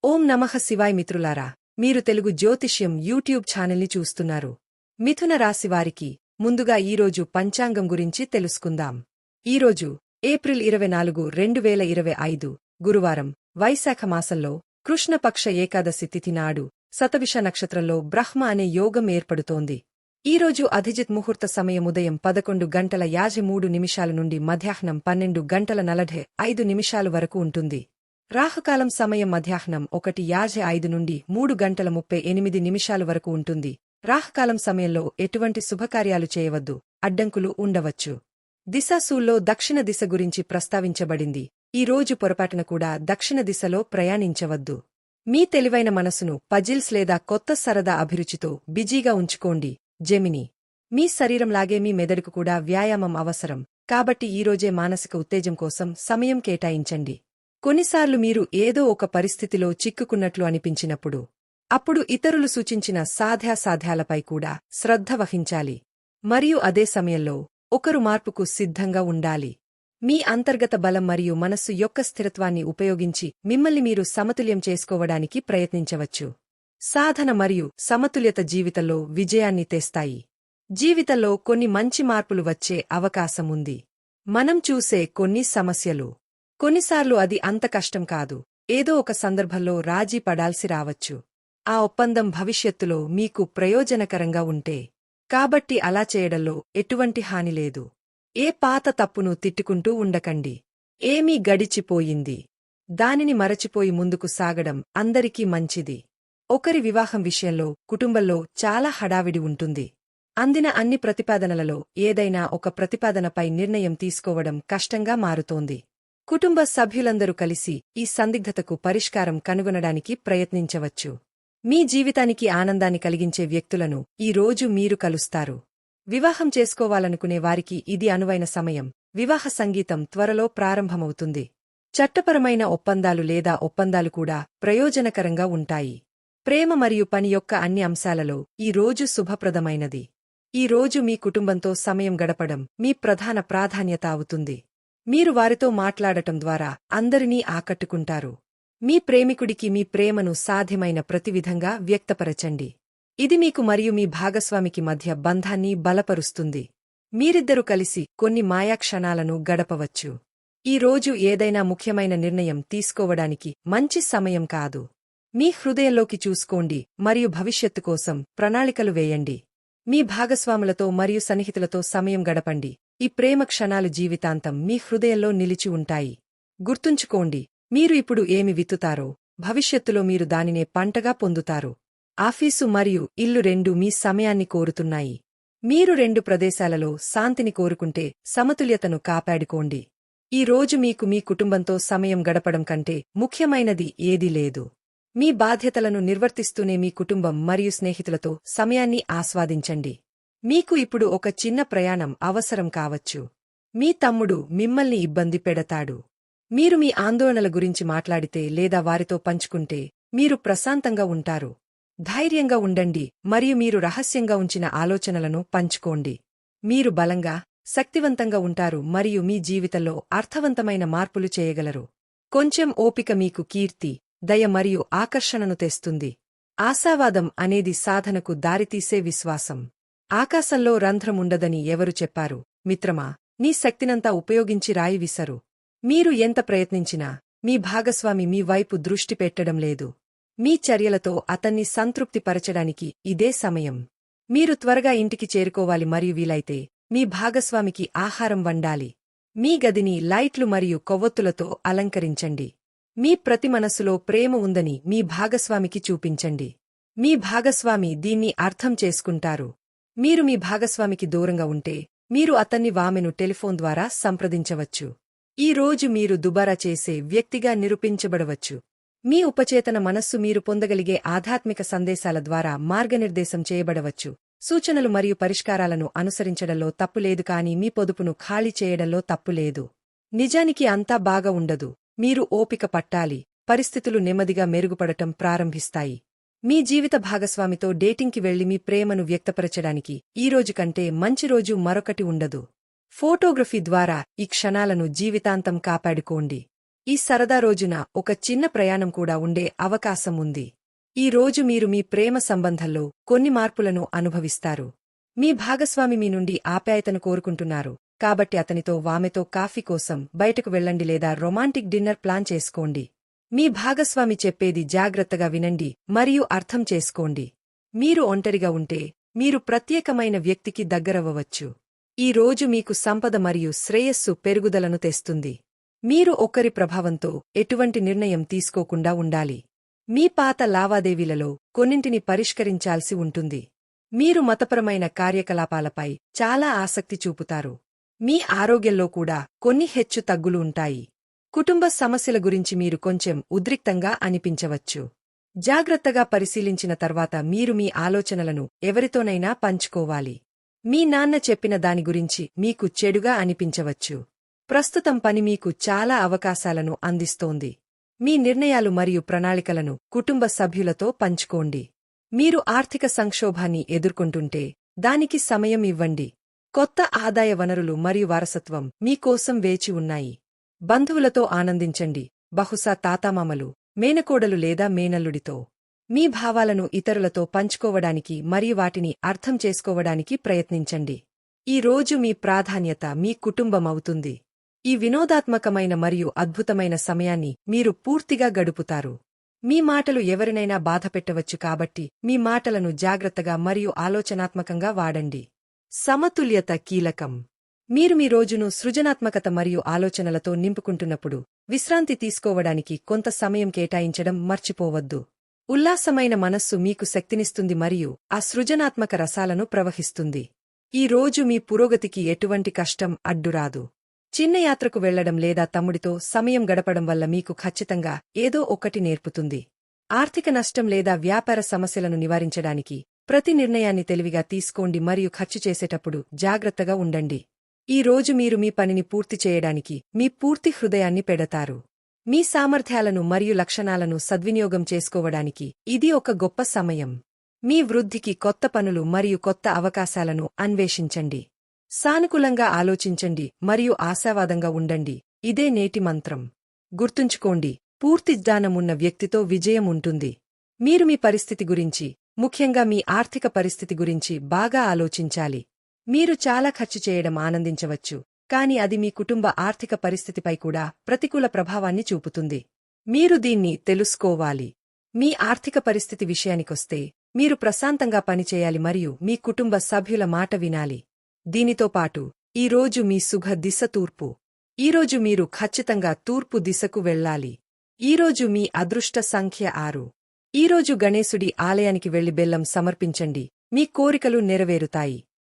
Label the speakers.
Speaker 1: ఓం నమః శివాయ మిత్రులారా, మీరు తెలుగు జ్యోతిష్యం యూట్యూబ్ ఛానల్ని చూస్తున్నారు. మిథున రాశివారికి ముందుగా ఈరోజు పంచాంగం గురించి తెలుసుకుందాం. ఈరోజు ఏప్రిల్ 24, 2025 గురువారం, వైశాఖ మాసంలో కృష్ణపక్ష ఏకాదశి తిథి నాడు శతభిష నక్షత్రంలో బ్రహ్మ అనే యోగం ఏర్పడుతోంది. ఈరోజు అధిజిత్ ముహూర్త సమయం ఉదయం 11:53 నుండి మధ్యాహ్నం 12:45 వరకు ఉంటుంది. రాహుకాలం సమయం మధ్యాహ్నం 1:55 నుండి 3:38 వరకు ఉంటుంది. రాహుకాలం సమయంలో ఎటువంటి శుభకార్యాలు చేయవద్దు, అడ్డంకులు ఉండవచ్చు. దిశాశూల్లో దక్షిణ దిశ గురించి ప్రస్తావించబడింది. ఈ రోజు పొరపాటున కూడా దక్షిణ దిశలో ప్రయాణించవద్దు. మీ తెలివైన మనసును పజిల్స్ లేదా కొత్త సరదా అభిరుచితో బిజీగా ఉంచుకోండి. జెమిని, మీ శరీరంలాగే మీ మెదడుకు కూడా వ్యాయామం అవసరం, కాబట్టి ఈరోజే మానసిక ఉత్తేజం కోసం సమయం కేటాయించండి. కొన్నిసార్లు మీరు ఏదో ఒక పరిస్థితిలో చిక్కుకున్నట్లు అనిపించినప్పుడు, అప్పుడు ఇతరులు సూచించిన సాధ్యాసాధ్యాలపై కూడా శ్రద్ధ వహించాలి. మరియు అదే సమయంలో ఒకరు మార్పుకు సిద్ధంగా ఉండాలి. మీ అంతర్గత బలం మరియు మనస్సు యొక్క స్థిరత్వాన్ని ఉపయోగించి మిమ్మల్ని మీరు సమతుల్యం చేసుకోవడానికి ప్రయత్నించవచ్చు. సాధన మరియు సమతుల్యత జీవితంలో విజయాన్ని తెస్తాయి. జీవితంలో కొన్ని మంచి మార్పులు వచ్చే అవకాశముంది. మనం చూసే కొన్ని సమస్యలు, కొన్నిసార్లు అది అంత కష్టం కాదు. ఏదో ఒక సందర్భంలో రాజీ పడాల్సి రావచ్చు. ఆ ఒప్పందం భవిష్యత్తులో మీకు ప్రయోజనకరంగా ఉంటే, కాబట్టి అలా చేయడంలో ఎటువంటి హాని లేదు. ఏ పాత తప్పును తిట్టుకుంటూ ఉండకండి. ఏమీ గడిచిపోయింది, దానిని మరచిపోయి ముందుకు సాగడం అందరికీ మంచిది. ఒకరి వివాహం విషయంలో కుటుంబంలో చాలా హడావిడి ఉంటుంది. అందిన అన్ని ప్రతిపాదనలలో ఏదైనా ఒక ప్రతిపాదనపై నిర్ణయం తీసుకోవడం కష్టంగా మారుతోంది. కుటుంబ సభ్యులందరూ కలిసి ఈ సందిగ్ధతకు పరిష్కారం కనుగొనడానికి ప్రయత్నించవచ్చు. మీ జీవితానికి ఆనందాన్ని కలిగించే వ్యక్తులను ఈ రోజు మీరు కలుస్తారు. వివాహం చేసుకోవాలనుకునే వారికి ఇది అనువైన సమయం. వివాహ సంగీతం త్వరలో ప్రారంభమవుతుంది. చట్టపరమైన ఒప్పందాలు లేదా ఒప్పందాలు కూడా ప్రయోజనకరంగా ఉంటాయి. ప్రేమ మరియు పని యొక్క అన్ని అంశాలలో ఈ రోజు శుభప్రదమైనది. ఈ రోజు మీ కుటుంబంతో సమయం గడపడం మీ ప్రధాన ప్రాధాన్యత అవుతుంది. మీరు వారితో మాట్లాడటం ద్వారా అందరినీ ఆకట్టుకుంటారు. మీ ప్రేమికుడికి మీ ప్రేమను సాధ్యమైన ప్రతి విధంగా వ్యక్తపరచండి. ఇది మీకు మరియు మీ భాగస్వామికి మధ్య బంధాన్ని బలపరుస్తుంది. మీరిద్దరూ కలిసి కొన్ని మాయాక్షణాలను గడపవచ్చు. ఈ రోజు ఏదైనా ముఖ్యమైన నిర్ణయం తీసుకోవడానికి మంచి సమయం కాదు. మీ హృదయంలోకి చూసుకోండి మరియు భవిష్యత్తు కోసం ప్రణాళికలు వేయండి. మీ భాగస్వాములతో మరియు సన్నిహితులతో సమయం గడపండి. ఈ ప్రేమ క్షణాలు జీవితాంతం మీ హృదయంలో నిలిచి ఉంటాయి. గుర్తుంచుకోండి, మీరు ఇప్పుడు ఏమి విత్తుతారో భవిష్యత్తులో మీరు దానినే పంటగా పొందుతారు. ఆఫీసు మరియు ఇల్లు రెండూ మీ సమయాన్ని కోరుతున్నాయి. మీరు రెండు ప్రదేశాలలో శాంతిని కోరుకుంటే సమతుల్యతను కాపాడుకోండి. ఈ రోజు మీకు మీ కుటుంబంతో సమయం గడపడం కంటే ముఖ్యమైనది ఏదీ లేదు. మీ బాధ్యతలను నిర్వర్తిస్తూనే మీ కుటుంబం మరియు స్నేహితులతో సమయాన్ని ఆస్వాదించండి. మీకు ఇప్పుడు ఒక చిన్న ప్రయాణం అవసరం కావచ్చు. మీ తమ్ముడు మిమ్మల్ని ఇబ్బంది పెడతాడు. మీరు మీ ఆందోళనల గురించి మాట్లాడితే లేదా వారితో పంచుకుంటే మీరు ప్రశాంతంగా ఉంటారు. ధైర్యంగా ఉండండి మరియు మీరు రహస్యంగా ఉంచిన ఆలోచనలను పంచుకోండి. మీరు బలంగా, శక్తివంతంగా ఉంటారు మరియు మీ జీవితంలో అర్థవంతమైన మార్పులు చేయగలరు. కొంచెం ఓపిక మీకు కీర్తి, దయ మరియు ఆకర్షణను తెస్తుంది. ఆశావాదం అనేది సాధనకు దారితీసే విశ్వాసం. ఆకాశంలో రంధ్రముండదని ఎవరు చెప్పారు? మిత్రమా, నీ శక్తినంతా ఉపయోగించి రాయి విసరు. మీరు ఎంత ప్రయత్నించినా మీ భాగస్వామి మీ వైపు దృష్టి పెట్టడం లేదు. మీ చర్యలతో అతన్ని సంతృప్తిపరచడానికి ఇదే సమయం. మీరు త్వరగా ఇంటికి చేరుకోవాలి మరియు వీలైతే మీ భాగస్వామికి ఆహారం వండాలి. మీ గదిని లైట్లు మరియు కొవ్వొత్తులతో అలంకరించండి. మీ ప్రతి మనస్సులో ప్రేమ ఉందని మీ భాగస్వామికి చూపించండి. మీ భాగస్వామి దీన్ని అర్థం చేసుకుంటారు. మీరు మీ భాగస్వామికి దూరంగా ఉంటే మీరు అతన్ని టెలిఫోన్ ద్వారా సంప్రదించవచ్చు. ఈ రోజు మీరు దుబారా చేసే వ్యక్తిగా నిరూపించబడవచ్చు. మీ ఉపచేతన మనస్సు మీరు పొందగలిగే ఆధ్యాత్మిక సందేశాల ద్వారా మార్గనిర్దేశం చేయబడవచ్చు. సూచనలు మరియు పరిష్కారాలను అనుసరించడంలో తప్పులేదు, కానీ మీ పొదుపును ఖాళీ చేయడంలో తప్పులేదు. నిజానికి అంతా బాగా ఉండదు. మీరు ఓపిక పట్టాలి. పరిస్థితులు నెమ్మదిగా మెరుగుపడటం ప్రారంభిస్తాయి. మీ జీవిత భాగస్వామితో డేటింగ్కి వెళ్లి మీ ప్రేమను వ్యక్తపరచడానికి ఈ రోజు కంటే మంచి రోజు మరొకటి ఉండదు. ఫోటోగ్రఫీ ద్వారా ఈ క్షణాలను జీవితాంతం కాపాడుకోండి. ఈ సరదా రోజున ఒక చిన్న ప్రయాణం కూడా ఉండే అవకాశం ఉంది. ఈ రోజు మీరు మీ ప్రేమ సంబంధంలో కొన్ని మార్పులను అనుభవిస్తారు. మీ భాగస్వామి మీ నుండి ఆప్యాయతను కోరుకుంటున్నారు, కాబట్టి అతనితో ఆమెతో కాఫీ కోసం బయటకు వెళ్ళండి లేదా రొమాంటిక్ డిన్నర్ ప్లాన్ చేసుకోండి. మీ భాగస్వామి చెప్పేది జాగ్రత్తగా వినండి మరియు అర్థం చేసుకోండి. మీరు ఒంటరిగా ఉంటే మీరు ప్రత్యేకమైన వ్యక్తికి దగ్గరవ్వవచ్చు. ఈ రోజు మీకు సంపద మరియు శ్రేయస్సు పెరుగుదలను తెస్తుంది. మీరు ఒకరి ప్రభావంతో ఎటువంటి నిర్ణయం తీసుకోకుండా ఉండాలి. మీ పాత లావాదేవీలలో కొన్నింటిని పరిష్కరించాల్సి ఉంటుంది. మీరు మతపరమైన కార్యకలాపాలపై చాలా ఆసక్తి చూపుతారు. మీ ఆరోగ్యంలో కూడా కొన్ని హెచ్చు తగ్గులు ఉంటాయి. కుటుంబ సమస్యల గురించి మీరు కొంచెం ఉద్రిక్తంగా అనిపించవచ్చు. జాగ్రత్తగా పరిశీలించిన తర్వాత మీరు మీ ఆలోచనలను ఎవరితోనైనా పంచుకోవాలి. మీ నాన్న చెప్పిన దాని గురించి మీకు చెడుగా అనిపించవచ్చు. ప్రస్తుతం పని మీకు చాలా అవకాశాలను అందిస్తోంది. మీ నిర్ణయాలు మరియు ప్రణాళికలను కుటుంబ సభ్యులతో పంచుకోండి. మీరు ఆర్థిక సంక్షోభాన్ని ఎదుర్కొంటుంటే దానికి సమయం ఇవ్వండి. కొత్త ఆదాయ వనరులు మరియు వారసత్వం మీకోసం వేచి ఉన్నాయి. బంధువులతో ఆనందించండి, బహుశా తాతామామలు, మేనకోడలు లేదా మేనల్లుడితో. మీ భావాలను ఇతరులతో పంచుకోవడానికి మరియు వాటిని అర్థం చేసుకోవడానికి ప్రయత్నించండి. ఈ రోజు మీ ప్రాధాన్యత మీ కుటుంబమవుతుంది. ఈ వినోదాత్మకమైన మరియు అద్భుతమైన సమయాన్ని మీరు పూర్తిగా గడుపుతారు. మీ మాటలు ఎవరినైనా బాధపెట్టవచ్చు కాబట్టి మీ మాటలను జాగ్రత్తగా మరియు ఆలోచనాత్మకంగా వాడండి. సమతుల్యత కీలకం. మీరు మీ రోజును సృజనాత్మకత మరియు ఆలోచనలతో నింపుకుంటున్నప్పుడు విశ్రాంతి తీసుకోవడానికి కొంత సమయం కేటాయించడం మర్చిపోవద్దు. ఉల్లాసమైన మనస్సు మీకు శక్తినిస్తుంది మరియు ఆ సృజనాత్మక రసాలను ప్రవహిస్తుంది. ఈ రోజు మీ పురోగతికి ఎటువంటి కష్టం అడ్డురాదు. చిన్న యాత్రకు వెళ్లడం లేదా తమ్ముడితో సమయం గడపడం వల్ల మీకు ఖచ్చితంగా ఏదో ఒకటి నేర్పుతుంది. ఆర్థిక నష్టం లేదా వ్యాపార సమస్యలను నివారించడానికి ప్రతి నిర్ణయాన్ని తెలివిగా తీసుకోండి మరియు ఖర్చు చేసేటప్పుడు జాగ్రత్తగా ఉండండి. ఈ రోజు మీరు మీ పనిని పూర్తి చేయడానికి మీ పూర్తి హృదయాన్ని పెడతారు. మీ సామర్థ్యాలను మరియు లక్షణాలను సద్వినియోగం చేసుకోవడానికి ఇది ఒక గొప్ప సమయం. మీ వృద్ధికి కొత్త పనులు మరియు కొత్త అవకాశాలను అన్వేషించండి. సానుకూలంగా ఆలోచించండి మరియు ఆశావాదంగా ఉండండి. ఇదే నేటి మంత్రం. గుర్తుంచుకోండి, పూర్తి జ్ఞానమున్న వ్యక్తితో విజయం ఉంటుంది. మీరు మీ పరిస్థితి గురించి, ముఖ్యంగా మీ ఆర్థిక పరిస్థితి గురించి బాగా ఆలోచించాలి. మీరు చాలా ఖర్చు చేయడం ఆనందించవచ్చు, కాని అది మీ కుటుంబ ఆర్థిక పరిస్థితిపై కూడా ప్రతికూల ప్రభావాన్ని చూపుతుంది. మీరు దీన్ని తెలుసుకోవాలి. మీ ఆర్థిక పరిస్థితి విషయానికొస్తే మీరు ప్రశాంతంగా పనిచేయాలి మరియు మీ కుటుంబ సభ్యుల మాట వినాలి. దీనితో పాటు ఈరోజు మీ సుఖ దిశ తూర్పు. ఈరోజు మీరు ఖచ్చితంగా తూర్పు దిశకు వెళ్ళాలి. ఈరోజు మీ అదృష్ట సంఖ్య 6. ఈరోజు గణేశుడి ఆలయానికి వెళ్లి బెల్లం సమర్పించండి, మీ కోరికలు నెరవేరుతాయి.